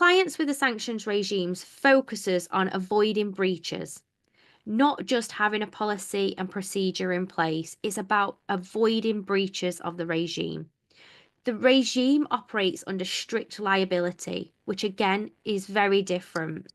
Clients with the sanctions regimes focuses on avoiding breaches, not just having a policy and procedure in place. It's about avoiding breaches of the regime. The regime operates under strict liability, which again is very different,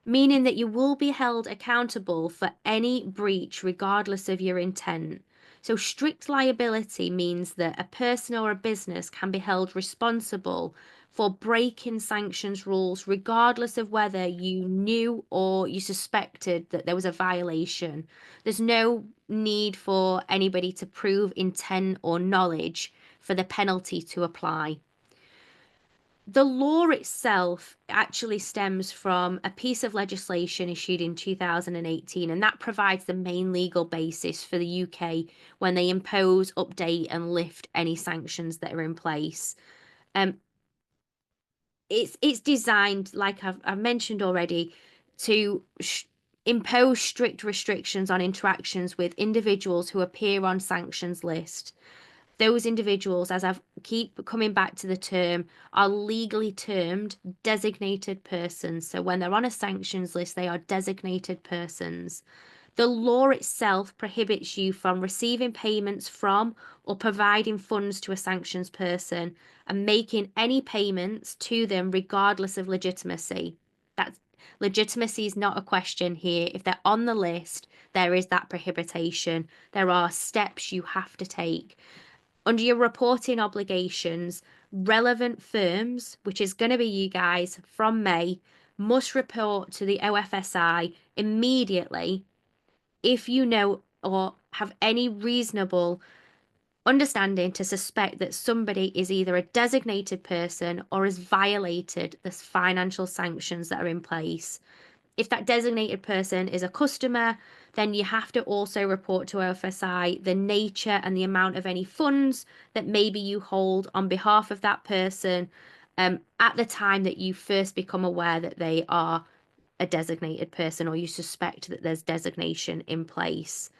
meaning that you will be held accountable for any breach regardless of your intent. So, strict liability means that a person or a business can be held responsible for breaking sanctions rules, regardless of whether you knew or you suspected that there was a violation. There's no need for anybody to prove intent or knowledge for the penalty to apply. The law itself actually stems from a piece of legislation issued in 2018, and that provides the main legal basis for the UK when they impose, update, and lift any sanctions that are in place. Um, it's designed, like I've mentioned already, to impose strict restrictions on interactions with individuals who appear on sanctions list. Those individuals, as I've keep coming back to the term, are legally termed designated persons. So when they're on a sanctions list, they are designated persons. The law itself prohibits you from receiving payments from or providing funds to a sanctions person and making any payments to them regardless of legitimacy. That's Legitimacy is not a question here. If they're on the list, there is that prohibition. There are steps you have to take. Under your reporting obligations, relevant firms, which is going to be you guys from May, must report to the OFSI immediately if you know or have any reasonable understanding to suspect that somebody is either a designated person or has violated the financial sanctions that are in place. If that designated person is a customer, then you have to also report to OFSI the nature and the amount of any funds that maybe you hold on behalf of that person at the time that you first become aware that they are a designated person or you suspect that there's designation in place.